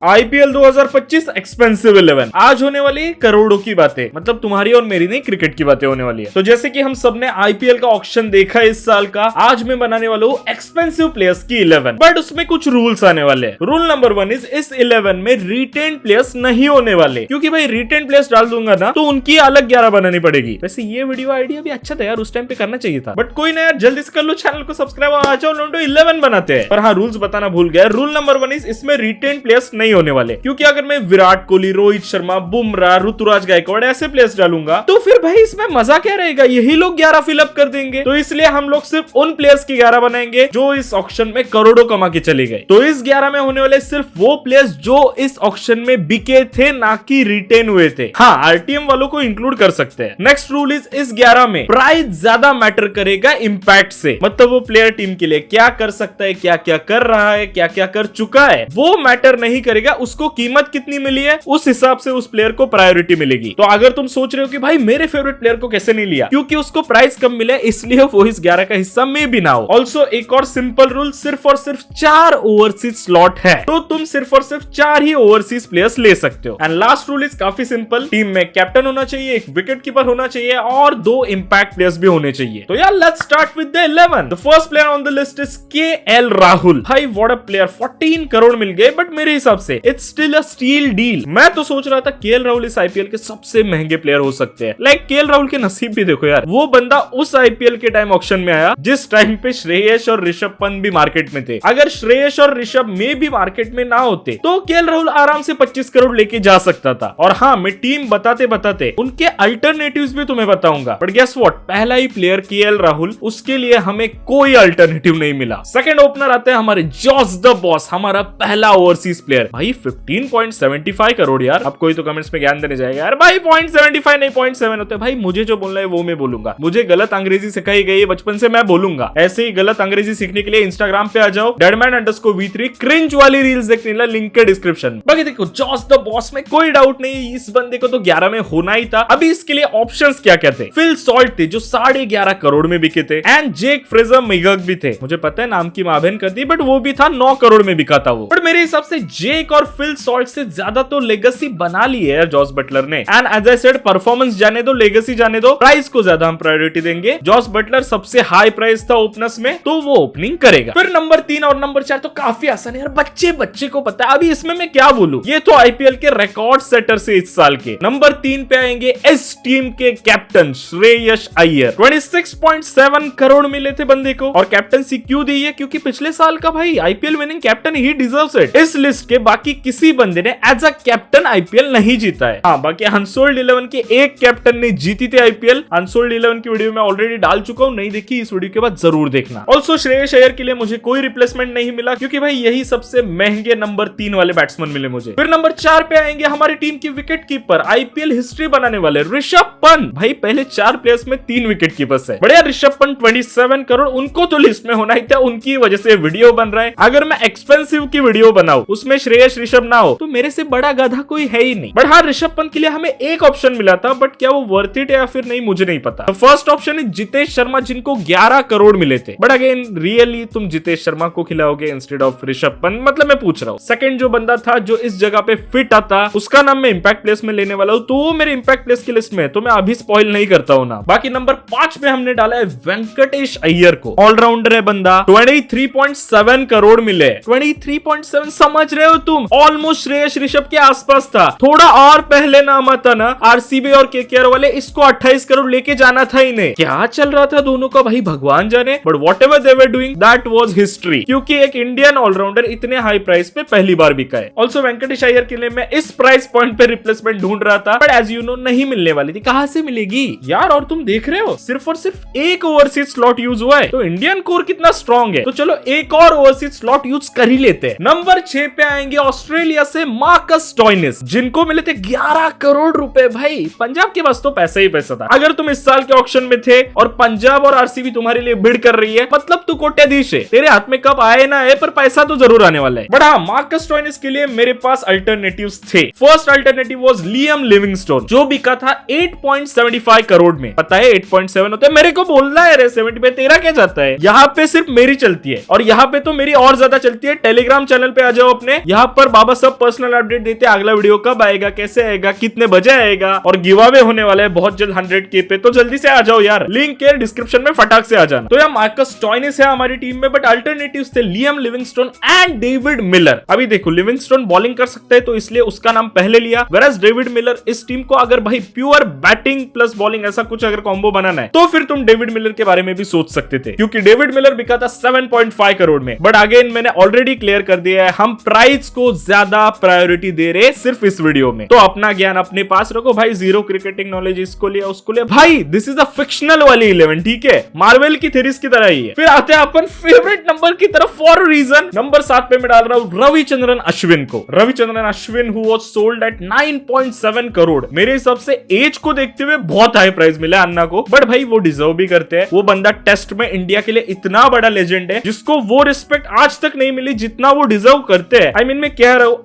IPL 2025 expensive 11 आज होने वाली करोड़ों की बातें, मतलब तुम्हारी और मेरी नहीं, क्रिकेट की बातें होने वाली है। तो जैसे कि हम सबने आईपीएल का ऑक्शन देखा इस साल का, आज मैं बनाने वाला हूँ एक्सपेंसिव प्लेयर्स की 11, बट उसमें कुछ रूल्स आने वाले हैं। रूल नंबर 1 इज इस 11 में रिटेन प्लेयर्स नहीं होने वाले, क्योंकि भाई रिटेन प्लेयर्स डाल दूंगा ना तो उनकी अलग 11 बनानी पड़ेगी। वैसे ये वीडियो आइडिया भी अच्छा था यार, उस टाइम पे करना चाहिए था, बट कोई ना यार, जल्दी से कर लो, चैनल को सब्सक्राइब, आ जाओ, लोंडो 11 बनाते हैं। पर हाँ, रूल्स बताना भूल गया। रूल नंबर 1 इज इसमें रिटेन प्लेयर्स नहीं होने वाले, क्योंकि अगर मैं विराट कोहली, रोहित शर्मा, बुमराह, ऋतुराज गायकवाड़ ऐसे प्लेयर्स डालूंगा तो फिर भाई इसमें मजा क्या रहेगा, यही लोग 11 फिलअप कर देंगे। तो इसलिए हम लोग सिर्फ उन प्लेयर्स की 11 बनाएंगे जो इस ऑक्शन में करोड़ों कमा के चले गए। तो इस 11 में होने वाले सिर्फ वो प्लेयर्स जो इस ऑक्शन में बिके थे, ना कि रिटेन हुए थे। हाँ, आरटीएम वालों को इंक्लूड कर सकते हैं। नेक्स्ट रूल इज इस 11 में प्राइस ज्यादा मैटर करेगा इंपैक्ट से, मतलब वो प्लेयर टीम के लिए क्या कर सकता है, क्या क्या कर रहा है, क्या क्या कर चुका है, वो मैटर नहीं करेगा। उसको कीमत कितनी मिली है उस हिसाब से उस प्लेयर को प्रायोरिटी मिलेगी। तो अगर तुम सोच रहे हो कि भाई मेरे फेवरेट प्लेयर को कैसे नहीं लिया, क्योंकि उसको प्राइस कम मिले इसलिए वो इस 11 का हिस्सा में भी ना हो। ऑल्सो एक और सिंपल रूल, सिर्फ और सिर्फ 4 ओवरसीज स्लॉट है, तो तुम सिर्फ और सिर्फ 4 ही ओवरसीज प्लेयर्स ले सकते हो। एंड लास्ट रूल इज काफी सिंपल, टीम में कैप्टन होना चाहिए, एक विकेट कीपर होना चाहिए और 2 इंपैक्ट प्लेयर्स भी होने चाहिए। तो यार let's start with the 11। The first player on the list is KL Rahul. भाई व्हाट अ प्लेयर, 14 करोड़ मिल गए, बट मेरे हिसाब से it's still a steal deal. मैं तो सोच रहा था केएल राहुल इस आईपीएल के सबसे महंगे प्लेयर हो सकते हैं। लाइक केएल राहुल के नसीब भी देखो यार, वो बंदा उस आईपीएल के टाइम ऑक्शन में आया जिस टाइम पे श्रेयस और ऋषभ पंत भी मार्केट में थे। अगर श्रेयस और ऋषभ में भी मार्केट में ना होते तो केएल राहुल आराम से 25 करोड़ लेके जा सकता था। और हाँ, मैं टीम बताते बताते उनके अल्टरनेटिव्स भी तुम्हें बताऊंगा, बट गेस व्हाट, पहला ही प्लेयर केएल राहुल, उसके लिए हमें कोई अल्टरनेटिव नहीं मिला। सेकंड ओपनर आते हैं हमारे जॉस द बॉस, हमारा पहला ओवरसीज प्लेयर। भाई 15.75 करोड़ यार। अब कोई तो कमेंट्स में ज्ञान देने जाएगा यार भाई 0.75 नहीं 0.7 होते। भाई मुझे जो बोलना है वो मैं बोलूंगा, मुझे गलत अंग्रेजी सिखाई गई है बचपन से, मैं बोलूंगा। ऐसे ही गलत अंग्रेजी सीखने के लिए इंस्टाग्राम पे आ जाओ, deadman_v3 क्रिंज वाली रील्स देखने ला, लिंक के डिस्क्रिप्शन। बाकी देखो, जॉस द बॉस में कोई डाउट नहीं, इस बंदे को तो 11 में होना ही था। अभी इसके लिए ऑप्शंस क्या क्या थे? फिल सॉल्ट थे जो 11.5 करोड़ में बिके थे, एंड जेक फ्रेजर मैगग भी थे। मुझे पता है नाम की माभेन कर दी, बट वो भी था 9 करोड़ में बिका था वो। बट मेरे हिसाब से जेक और फिल सॉल्ट से ज्यादा तो लेगेसी बना ली है जॉस बटलर ने। And as I said, performance जाने दो, लेगेसी जाने दो, प्राइस को ज्यादा हम प्रायोरिटी देंगे। जॉस बटलर सबसे हाई प्राइस था ओपनर्स में, तो वो ओपनिंग करेगा। फिर नंबर 3 और नंबर 4 तो काफी आसान है यार, बच्चे को पता है। अभी इसमें मैं क्या बोलूं, ये तो आईपीएल के रिकॉर्ड सेटर से इस साल के। नंबर 3 पे आएंगे इस टीम के कैप्टन श्रेयस अय्यर। 26.7 करोड़ मिले थे बंदे को, और कैप्टनसी क्यों दी है, क्योंकि पिछले साल का भाई IPL winning captain he deserves it. इस लिस्ट के बाकी किसी बंदे ने एज अ कैप्टन आईपीएल नहीं जीता है। हाँ, बाकी अनसोल्ड 11 के एक कैप्टन ने जीती थी आईपीएल। अनसोल्ड 11 की वीडियो मैं ऑलरेडी डाल चुका हूं, नहीं देखी इस वीडियो के बाद जरूर देखना। ऑल्सो श्रेयस अय्यर के लिए मुझे कोई रिप्लेसमेंट नहीं मिला, क्योंकि भाई यही सबसे महंगे नंबर 3 वाले बैट्समैन मिले मुझे। फिर नंबर 4 पे आएंगे हमारी टीम की विकेट कीपर, आईपीएल हिस्ट्री बनाने वाले ऋषभ पंत। भाई पहले 4 प्लेयर्स में 3 विकेट कीपर्स है। बढ़िया, ऋषभ पंत 27 करोड़, उनको तो लिस्ट में होना ही था, उनकी वजह से वीडियो बन रहा है। अगर मैं एक्सपेंसिव की वीडियो बनाऊं, उसमें श्रेयस ऋषभ ना हो, तो मेरे से बड़ा गधा कोई है ही नहीं। बट हाँ, ऋषभ पंत के लिए हमें एक ऑप्शन मिला था, बट क्या वो वर्थ इट है या फिर नहीं, मुझे नहीं पता। First option is Jitesh Sharma, जिनको 11 करोड़ मिले थे। बट अगेन, रियली तुम जितेश शर्मा को खिलाओगे इंस्टेड ऑफ ऋषभ पंत? मतलब मैं पूछ रहा हूँ। सेकंड जो बंदा था जो इस जगह पे फिट आता, उसका नाम मैं इंपैक्ट प्लेस में लेने वाला हूँ, तो वो मेरे इंपैक्ट प्लेस की लिस्ट में है, तो मैं अभी स्पॉइल नहीं करता हूँ ना। बाकी नंबर 5 पे हमने डाला है वेंकटेश अय्यर को। ऑलराउंडर है बंदा, 23.7 करोड़ मिले। 23.7 समझ रहे हो तुम, ऑलमोस्ट श्रेयस ऋषभ के आसपास था। थोड़ा और पहले नाम आता ना आरसीबी और केकेआर वाले, इसको 28 करोड़ लेके जाना था इन्हें। क्या चल रहा था दोनों का भाई भगवान जाने, but whatever they were doing that was history, क्योंकि एक इंडियन ऑलराउंडर इतने हाई प्राइस पे पहली बार बिका है। ऑल्सो वेंकटेश अय्यर के लिए मैं इस प्राइस पॉइंट पे रिप्लेसमेंट ढूंढ रहा था, बट एज यू नो नहीं मिलने वाली थी। कहां से मिलेगी यार? और तुम देख रहे हो सिर्फ और सिर्फ एक ओवरसीज स्लॉट यूज हुआ है, तो इंडियन कोर कितना स्ट्रॉन्ग है। तो चलो एक और ओवरसीज स्लॉट यूज कर ही लेते हैं। नंबर 6 पे आएंगे ऑस्ट्रेलिया से मार्कस स्टोइनिस, जिनको मिले थे 11 करोड़ रुपए। भाई पंजाब के पास तो पैसा ही पैसा था। अगर तुम इस साल के ऑक्शन में थे और पंजाब और आरसीबी तुम्हारे लिए बिड कर रही है, मतलब तू कोट्याधीश है। तेरे हाथ में कप आए ना है, पर पैसा तो जरूर आने वाला है। बट हाँ, मार्कस स्टोइनिस के लिए मेरे पास अल्टरनेटिव्स थे। First alternative was Liam Livingstone, जो बिका था 8.75 करोड़ में। पता है 8.7 होता है, मेरे को बोलना है रे 70 पे, तेरा क्या जाता है? यहाँ पे सिर्फ मेरी चलती है, और यहाँ पे तो मेरी और ज्यादा चलती है। टेलीग्राम चैनल पे आ जाओ अपने, यहाँ पर बाबा सब पर्सनल अपडेट देते हैं, अगला वीडियो कब आएगा, कैसे आएगा, कितने बजे आएगा, और गिव अवे होने वाला है बहुत जल्द 100K पे। तो जल्दी से आ जाओ यार, लिंक है डिस्क्रिप्शन में, फटाक से आ जाना। तो यार मार्कस स्टोइनिस है हमारी टीम में, बट अल्टरनेटिव्स थे Liam Livingstone and David Miller. अभी देखो लिविंगस्टोन बॉलिंग कर सकता है तो इसलिए उसका नाम पहले लिया, वेराज डेविड मिलर इस टीम को अगर भाई प्योर बैटिंग प्लस बॉलिंग ऐसा कुछ अगर कॉम्बो बनाना है तो फिर तुम डेविड मिलर के बारे में भी सोच सकते थे, क्योंकि डेविड मिलर बिका था 7.5 करोड़ में। बट अगेन मैंने ऑलरेडी क्लियर कर दिया है, हम प्राइस को ज्यादा प्रायोरिटी दे रहे सिर्फ इस वीडियो में। तो अपना ज्ञान अपने पास रखो भाई, जीरो क्रिकेटिंग नॉलेज इसको लिया उसको लिया, भाई दिस इज अ फिक्शनल वाली 11, ठीक है, मार्वल की थीरीज की तरह ही है। फिर आते हैं अपन फेवरेट नंबर की तरफ फॉर रीजन। नंबर 7 पे मैं डाल रहा हूं रविचंद्रन अश्विन को। Ravichandran Ashwin who was sold at 9.7 crore. मेरे हिसाब से एज को देखते हुए बहुत हाई प्राइस मिला अन्ना को, बट भाई वो डिजर्व भी करते हैं। वो बंदा टेस्ट में इंडिया के लिए इतना बड़ा लेजेंड है जिसको वो रिस्पेक्ट आज तक नहीं मिली जितना वो डिजर्व करते हैं। आई मीन मैं कह रहा हूं,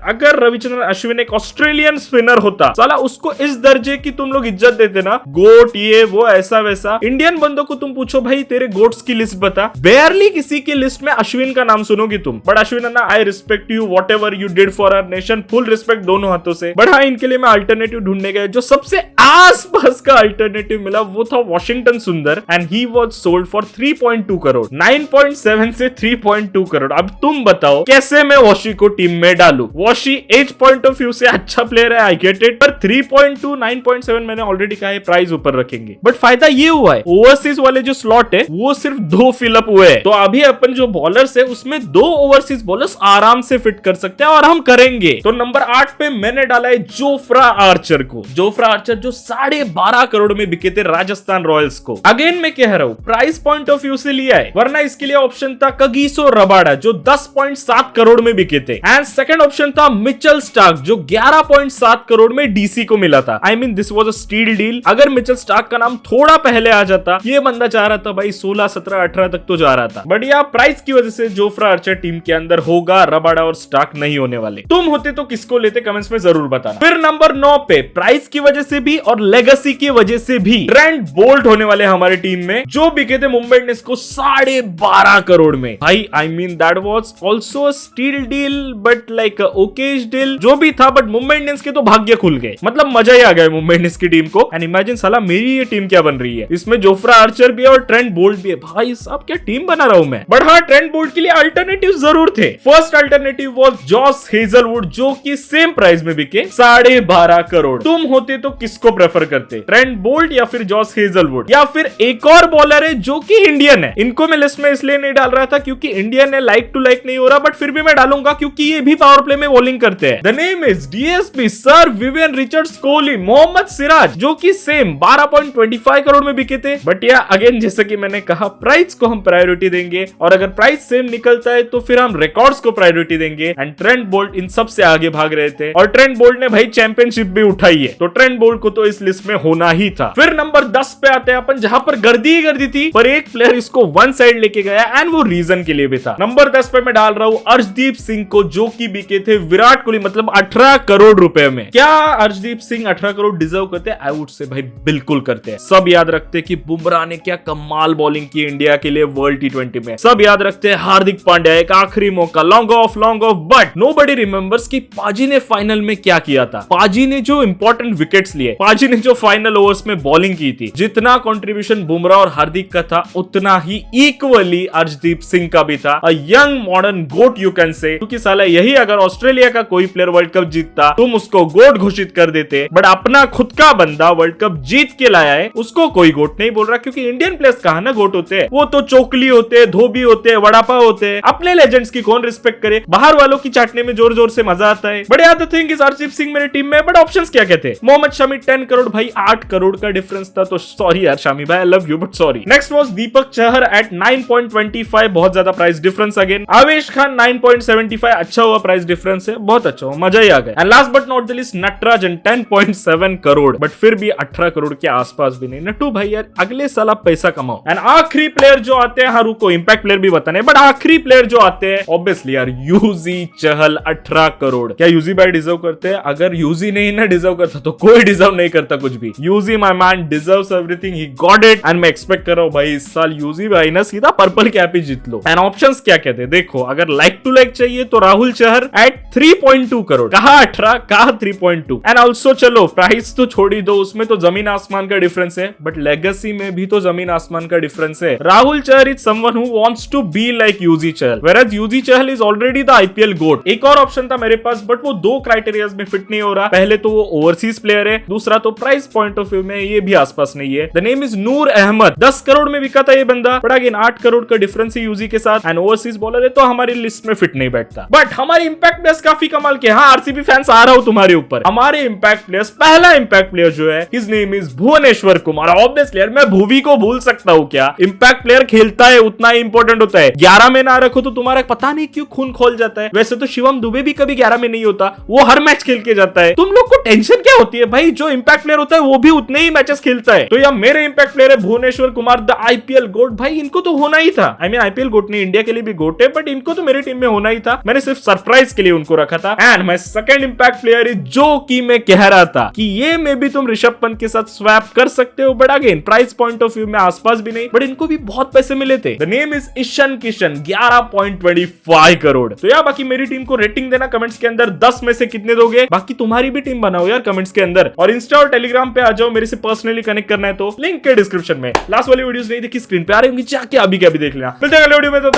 अगर रविचंद्रन अश्विन एक ऑस्ट्रेलियन स्पिनर होता, साला उसको इस दर्जे की तुम लोग इज्जत देते ना, गोट ये वो ऐसा वैसा। इंडियन बंदों को तुम पूछो भाई तेरे गोट्स की लिस्ट बता, बेयरली किसी की लिस्ट में अश्विन का नाम सुनोगी तुम। बट अश्विन अन्ना, I respect you whatever you did for our nation, full respect दोनों हाथों से। बट हाँ, इनके लिए मैं अल्टरनेटिव ढूंढने गया, जो सबसे आसपास का अल्टरनेटिव मिला वो था वॉशिंगटन सुंदर, and he was sold for 3.2 crore. 9.7 से 3.2 करोड़। अब तुम बताओ कैसे मैं वॉशी को टीम में डालू। Washi as point of view से अच्छा प्लेयर है, आई गेट इट, पर 3.2 9.7 मैंने ऑलरेडी कहा है प्राइस ऊपर रखेंगे। बट फायदा ये हुआ है, ओवरसीज वाले जो स्लॉट है वो सिर्फ 2 फिलअप हुए हैं, तो अभी अपन जो बॉलर्स है उसमें 2 ओवरसीज बॉलर्स आराम से फिट कर सकते हैं, और हम करेंगे। तो नंबर 8 पे मैंने डाला है जोफ्रा आर्चर को। जोफ्रा आर्चर जो 12.5 करोड़ में बिके थे राजस्थान रॉयल्स को। अगेन मैं कह रहा हूं प्राइस पॉइंट ऑफ व्यू से लिया है, वरना इसके लिए ऑप्शन था कगिसो रबाडा जो 10.7 करोड़ में बिके थे, एंड सेकंड ऑप्शन था मिचेल स्टार्क जो 11.7 करोड़ में डीसी को मिला था। I mean this was a steal deal. अगर मिचेल स्टार्क का नाम थोड़ा पहले आ जाता, ये बंदा चाह रहा था भाई 16 17 18 तक तो जा रहा था, बट यह प्राइस की वजह से जोफ्रा आर्चर टीम के अंदर होगा, रबाडा और स्टार्क नहीं होने वाले। तुम होते तो किसको लेते कमेंट्स में जरूर बताना। फिर नंबर 9 पे प्राइस की वजह से भी और लेगेसी की वजह से भी ट्रेंट बोल्ट होने वाले हमारी टीम में, जो बिके थे मुंबई इंडियंस को 12.5 करोड़ में। भाई I mean that was also a steal deal, but like okays deal, जो भी था, बट मुंबई इंडियंस के तो भाग्य खुल गए, मतलब मजा ही आ गया मुंबई इंडियंस की टीम को। एंड इमेजिन साला मेरी ये टीम क्या बन रही है, इसमें जोफ्रा आर्चर भी है और ट्रेंट बोल्ट भी है। भाई साहब क्या टीम बना रहा हूं मैं। बट हाँ, ट्रेंट बोल्ट के लिए अल्टरनेटिव जरूर थे। First alternative was Josh Hazlewood जो कि सेम प्राइस में बिके 12.5 करोड़। तुम होते तो किसको प्रेफर करते, ट्रेंट बोल्ट या फिर जॉस हेजलवुड, या फिर एक और बॉलर है जो कि इंडियन है। इनको मैं लिस्ट में इसलिए नहीं डाल रहा था क्योंकि इंडियन है, लाइक टू लाइक नहीं हो रहा, बट फिर भी मैं डालूंगा क्योंकि ये भी पावर प्ले में बॉलिंग करते हैं। The name is DSP sir Vivian Richards Kohli Mohammed Siraj, जो कि सेम 12.25 करोड़ में बिके थे। बट या अगेन जैसे कि मैंने कहा, प्राइस को हम प्रायोरिटी देंगे, और अगर प्राइस सेम निकलता है तो फिर हम रिकॉर्ड्स को प्रायोरिटी देंगे। एंड ट्रेंट बोल्ट इन सब से आगे भाग रहे थे, और ट्रेंट बोल्ट ने भाई चैंपियनशिप भी उठाई है, तो ट्रेंट बोल्ट को तो इस लिस्ट में होना ही था। फिर नंबर 10 पे आते हैं अपन, जहां पर गर्दी ही गर्दी थी, पर एक प्लेयर इसको वन साइड लेके गया, एंड वो रीजन के लिए भी था। नंबर 10 पे मैं डाल रहा हूं अर्शदीप सिंह को, जो कि बिके थे विराट कोहली, मतलब 18 करोड़ रुपए में। क्या अर्शदीप सिंह 18 करोड़ डिजर्व करते हैं? आई वुड से भाई बिल्कुल करते हैं। सब याद रखते हैं कि बुमराह ने क्या कमाल बॉलिंग की इंडिया के लिए वर्ल्ड T20 में। सब याद रखते हैं हार्दिक पांड्या एक आखिरी मौका, long off, but nobody remembers कि पाजी ने फाइनल में क्या किया था। पाजी ने जो इंपॉर्टेंट विकेट्स लिए, पाजी ने जो फाइनल ओवर्स में बॉलिंग की थी, जितना कंट्रीब्यूशन बुमराह और हार्दिक का था उतना ही इक्वली अर्शदीप सिंह का भी था। A young modern goat you can say, क्योंकि साला यही अगर ऑस्ट्रेलिया का कोई प्लेयर वर्ल्ड कप जीतता तुम उसको गोट घोषित कर देते, बट अपना खुद का बंदा वर्ल्ड कप जीत के लाया है, उसको कोई गोट नहीं बोल रहा, क्योंकि इंडियन प्लेयर्स कहां ना गोट होते हैं, वो तो चोकली होते हैं, धोबी होते हैं, वड़ापाव होते हैं। अपने लेजेंड्स की कौन रिस्पेक्ट करे, बाहर वालों की चाटने में जोर जोर से मजा आता है। बट यार the thing is Arshdeep Singh मेरी टीम में, बट ऑप्शंस क्या कहते हैं। मोहम्मद शमी 10 करोड़, भाई 8 करोड़ का डिफरेंस था, तो सॉरी यार शामी भाई, I love you but sorry. Next was Deepak Chahar at 9.25, बहुत ज्यादा प्राइस डिफरेंस अगेन। आवेश खान 9.75, अच्छा हुआ प्राइस डिफरेंस है, बहुत अच्छा हुआ, मजा ही आ गया। And last but not the least Natarajan 10.7 crore, but फिर भी 18 करोड़ के आसपास भी नहीं। नट्टू भाई यार अगले साल आप पैसा कमाओ। एंड आखिरी प्लेयर जो आते हैं, हाँ रुको इंपैक्ट प्लेयर भी बताने, बट आखिरी प्लेयर जो आते हैं ऑब्वियसली यार यूजी चहल 18 करोड़। क्या यूजी भाई डिजर्व करते हैं? अगर यूजी नहीं ना डिजर्व करता तो कोई डिजर्व नहीं नहीं करता कुछ भी। Yuzi my man deserves everything, he got it, and मैं एक्सपेक्ट कर रहा हूँ भाई इस साल यूजी भाई ना सीधा purple cap he Jeet low. And options क्या कहते हैं देखो, अगर लाइक टू लाइक चाहिए तो राहुल चहर एट 3.2 करोड़, कहा 18 कहा 3.2। एंड ऑल्सो चलो प्राइस तो छोड़ ही दो, उसमें तो जमीन आसमान का डिफरेंस है, बट लेगेसी में भी तो जमीन आसमान का डिफरेंस है। Rahul Chahar is someone who wants to be like Yuzi Chahal, whereas Yuzi Chahal is already the IPL GOAT. एक और ऑप्शन था मेरे पास, बट वो दो क्राइटेरियाज में फिट नहीं हो रहा। पहले तो वो ओवरसीज प्लेयर है, दूसरा तो प्राइस पॉइंट ऑफ व्यू में ये भी आसपास नहीं है। द नेम इज नूर अहमद, 10 करोड़ में बिका था ये बंदा, बट अगेन 8 करोड़ का डिफरेंस है यूजी के साथ, एंड ओवरसीज बॉलर है तो हमारी लिस्ट में फिट नहीं बैठता। बट हमारे इंपैक्ट प्लेयर्स काफी कमाल के। हाँ आरसीबी फैंस आ रहा हूं तुम्हारे ऊपर, हमारे इंपैक्ट प्लेयर्स, पहला इंपैक्ट प्लेयर जो है his name is Bhuvneshwar Kumar. Obviously यार मैं भुवी को भूल सकता हूं क्या, इंपैक्ट प्लेयर खेलता है उतना ही इंपॉर्टेंट होता है। 11 में ना रखो तो तुम्हारा पता नहीं क्यों खून खोल जाता है। वैसे तो शिवम दुबे भी कभी 11 में नहीं होता, वो हर मैच खेल के जाता है। तुम लोग को टेंशन क्या होती है भाई, जो इंपैक्ट प्लेयर होता है वो भी उतने ही मैचेस खेलता है। तो यार मेरे इंपैक्ट प्लेयर है भुवनेश्वर कुमार, द आईपीएल गोट। भाई इनको तो होना ही था, आई मीन आईपीएल गोट नहीं, इंडिया के लिए भी गोट है, बट इनको तो मेरी टीम में होना ही था। मैंने सिर्फ सरप्राइज के लिए उनको रखा था। And my second impact player is, जो कि मैं कह रहा था कि ये में भी तुम ऋषभ पंत के साथ स्वैप कर सकते हो, but again price point of view में आसपास भी नहीं, बट इनको भी बहुत पैसे मिले थे। The name is Ishan Kishan, 11.25 crore. तो यार बाकी मेरी टीम को रेटिंग देना कमेंट्स के अंदर, 10 में से कितने दोगे। बाकी तुम्हारी भी टीम बनाओ यार कमेंट्स के अंदर, और इंस्टा और टेलीग्राम पे आ जाओ, मेरे से पर्सनली कनेक्ट करना है तो लिंक है डिस्क्रिप्शन में। लास्ट वाली वीडियोस नहीं देखी स्क्रीन पे आ रही होंगी, जाके अभी क्या भी देख लेना। मिलते हैं अगले वीडियो में, तो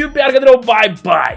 प्यार करते रहो, बाय बाय।